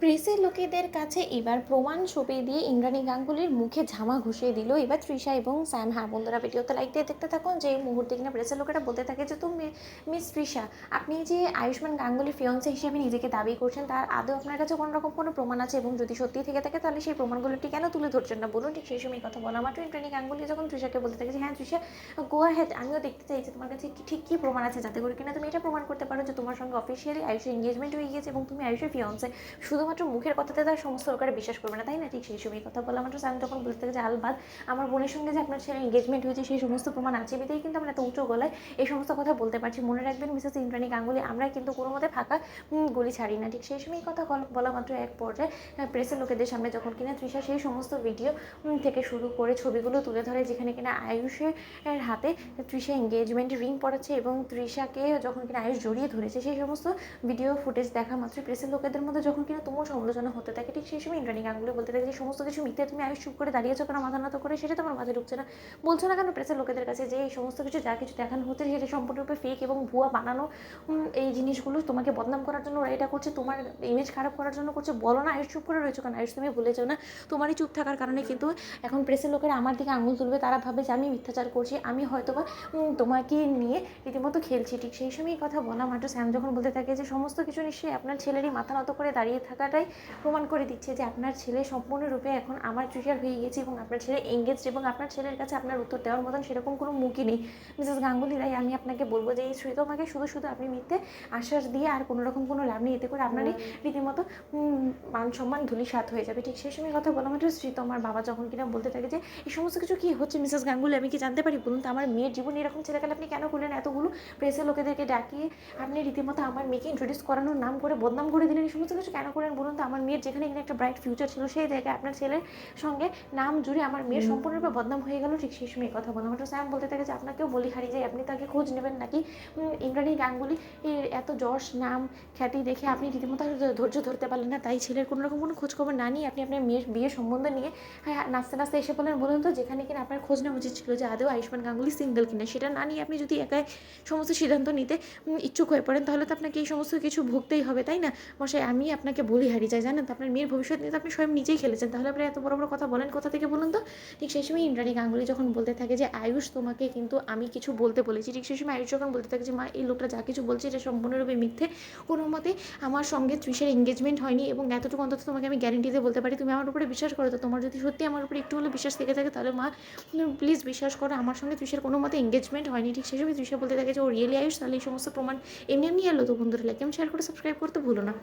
প্রেসের লোকেদের কাছে এবার প্রমাণ ছবি দিয়ে ইন্দ্রাণী গাঙ্গুলির মুখে ঝামা ঘুষিয়ে দিল এবার তৃষা এবং স্যাম। হ্যাঁ বন্ধুরা, ভিডিওতে লাইক দিয়ে দেখতে থাকুন। যে মুহূর্তে কিনা প্রেসের লোকেরা বলতে থাকে যে তুমি মিস তৃষা, আপনি যে আয়ুষ্মান গাঙ্গুলি ফিয়ন্সে হিসেবে নিজেকে দাবি করছেন, তার আদৌ আপনার কাছে কোনো রকম কোনো প্রমাণ আছে? এবং যদি সত্যি থেকে থাকে তাহলে সেই প্রমাণগুলোটি কেন তুলে ধরছেন না বলুন। ঠিক সেই সময় কথা বলা মাত্র ইন্দ্রাণী গাঙ্গুলি যখন তৃষাকে বলতে থাকে যে হ্যাঁ তৃষা, গো হ্যাঁ, আমিও দেখতে চাই যে তোমার কাছে ঠিক কী প্রমাণ আছে, যাতে করে কিনা তুমি এটা প্রমাণ করতে পারো যে তোমার সঙ্গে অফিসিয়ালি আয়ুষের এঙ্গেজমেন্ট হয়ে গিয়েছে এবং তুমি আয়ুষের ফিয়ন্সে। শুধুমাত্র মুখের কথাতে তার সমস্ত লোকেরা বিশ্বাস করবে না, তাই না? ঠিক সেই সময় কথা বলা মাত্র স্যাম তখন বলতে থাকে যে আলবাদ আমার বোনের সঙ্গে যে আপনার ছেলে এঙ্গেজমেন্ট হয়েছে সেই সমস্ত প্রমাণ আছে বিধেই কিন্তু আমরা এত উঁচু গলায় এই সমস্ত কথা বলতে পারছি। মনে রাখবেন মিসেস ইন্দ্রাণী গাঙ্গুলি, আমরা কিন্তু কোনো মতে ফাঁকা গুলি ছাড়ি না। ঠিক সেই সময় কথা বলা মাত্র এক পর্যায়ে প্রেসের লোকেদের সামনে যখন কিনা তৃষা সেই সমস্ত ভিডিও থেকে শুরু করে ছবিগুলো তুলে ধরে যেখানে কিনা আয়ুষের হাতে তৃষা এঙ্গেজমেন্ট রিং পড়াচ্ছে এবং তৃষাকে যখন কিনা আয়ুষ জড়িয়ে ধরেছে, সেই সমস্ত ভিডিও ফুটেজ দেখা মাত্র প্রেসের লোকেদের মধ্যে যখন কিনা তুমুল সমালোচনা হতে থাকে। ঠিক সেই সময় ইন্দ্রাণী গাঙ্গুলি বলতে থাকে যে সমস্ত কিছু মিথ্যে, তুমি আয়ুষ চুপ করে দাঁড়িয়েছো কেন, মাথা নত করে, সেটা তোমার মাথায় ঢুকছে না? বলছো না কেন প্রেসের লোকেদের কাছে যে এই সমস্ত কিছু যা কিছু দেখানো হচ্ছে সেটা সম্পূর্ণরূপে ফেক এবং ভুয়া বানানো? এই জিনিসগুলো তোমাকে বদনাম করার জন্য ওরা এটা করছে, তোমার ইমেজ খারাপ করার জন্য করছে। বলো না আয়ুষ চুপ করে রয়েছো কেন? আয়ুষ তুমি ভুলে যাও না, তোমারই চুপ থাকার কারণে কিন্তু এখন প্রেসের লোকেরা আমার দিকে আঙুল তুলবে, তারা ভাবে যে আমি মিথ্যাচার করছি, আমি হয়তো বা তোমাকে নিয়ে রীতিমতো খেলছি। ঠিক সেই সময় কথা বলা মাত্র স্যাম যখন বলতে থাকে যে সমস্ত কিছু নিশ্চয়ই আপনার ছেলেরই মাথা নত করে দাঁড়িয়ে থাকাটাই প্রমাণ করে দিচ্ছে যে আপনার ছেলে সম্পূর্ণরূপে এখন আমার ট্রিগার হয়ে গেছে এবং আপনার ছেলে এঙ্গেজড এবং আপনার ছেলের কাছে আপনার উত্তর দেওয়ার মতন সেরকম কোনো মুখই নেই। মিসেস গাঙ্গুলি, তাই আমি আপনাকে বলবো যে এই শ্রী তোমাকে শুধু শুধু আপনি মিথ্যে আশ্বাস দিয়ে আর কোনো রকম কোনো লাভ নেই, এতে করে আপনারই রীতিমতো মান সম্মান ধূলিসাৎ হয়ে যাবে। ঠিক সেই সময় কথা বলা মাত্র শ্রীত আমার বাবা যখন কিনা বলতে থাকে যে এই সমস্ত কিছু কী হচ্ছে মিসেস গাঙ্গুলি, আমি কি জানতে পারি বলুন তো? আমার মেয়ের জীবন এরকম ছেলেকালে আপনি কেন করলেন? এতগুলো প্রেসের লোকেদেরকে ডাকিয়ে আপনি রীতিমতো আমার মেয়েকে ইন্ট্রোডিউস করানোর নাম করে বদনাম করে দিলেন, এই সমস্ত কিছু কেন করলেন বলুন তো? আমার মেয়ের যেখানে এখানে একটা ব্রাইট ফিউচার ছিল সেই জায়গায় আপনার ছেলের সঙ্গে নাম জুড়ে আমার মেয়ের সম্পূর্ণরূপে বদনাম হয়ে গেল। ঠিক সেই সময় কথা বলা মাত্র স্যাম বলতে থাকে যে আপনাকেও বলি হারিয়ে যায়, আপনি তাকে খোঁজ নেবেন নাকি? ইন্দ্রাণী গাঙ্গুলি এর এত যশ নাম খ্যাতি দেখে আপনি রীতিমতো ধৈর্য ধরতে পারলেন না, তাই ছেলের কোনো রকম কোনো খোঁজখবর না নিয়ে আপনি আপনার মেয়ের বিয়ের সম্বন্ধ নিয়ে হ্যাঁ নাচতে নাচতে এসে বলেন বলুন তো, যেখানে কিনা আপনার খোঁজ নেওয়া উচিত ছিল যে আদৌ আয়ুষ্মান গাঙ্গুলি সিঙ্গেল কিনা, সেটা না নিয়ে আপনি যদি একাই সমস্ত সিদ্ধান্ত নিতে ইচ্ছুক হয়ে পড়েন তাহলে তো আপনাকে এই সমস্ত কিছু ভুগতেই হবে, তাই না মশাই? আমি আপনাকে বলি হারিয়ে যাই, জানেন তো আপনার মেয়ের ভবিষ্যৎ নিয়ে তো আপনি স্বয়ং নিজেই খেলেছেন, তাহলে আপনি এত বড় বড় কথা বলেন কোথা থেকে বলুন তো? ঠিক সেই সময় ইন্দ্রাণী গাঙ্গুলি যখন বলতে থাকে যে আয়ুষ তোমাকে কিন্তু আমি কিছু বলতে বলেছি, ঠিক সেই সময় আয়ুষ যখন বলতে থাকে যে মা এই লোকটা যা কিছু বলছে এটা সম্পূর্ণরূপে মিথ্যে, কোনো মতে আমার সঙ্গে তৃষার এঙ্গেজমেন্ট হয়নি এবং এতটুকু অন্তত তোমাকে আমি গ্যারেন্টি দিয়ে বলতে পারি, তুমি আমার উপরে বিশ্বাস করো তো? তোমার যদি সত্যি আমার উপরে একটু হলেও বিশ্বাস থেকে থাকে তাহলে মা প্লিজ বিশ্বাস করো, আমার সঙ্গে তৃষার কোনো মতে এঙ্গেজমেন্ট হয়নি। ঠিক সেই সময় তৃষা বলতে থাকে যে ও রিয়েলি আয়ুষ, তাহলে এই সমস্ত প্রমাণ এমনি এমনি এলো তো? বন্ধুরা লাইক এবং শেয়ার করে সাবস্ক্রাইব করতে ভুলো না।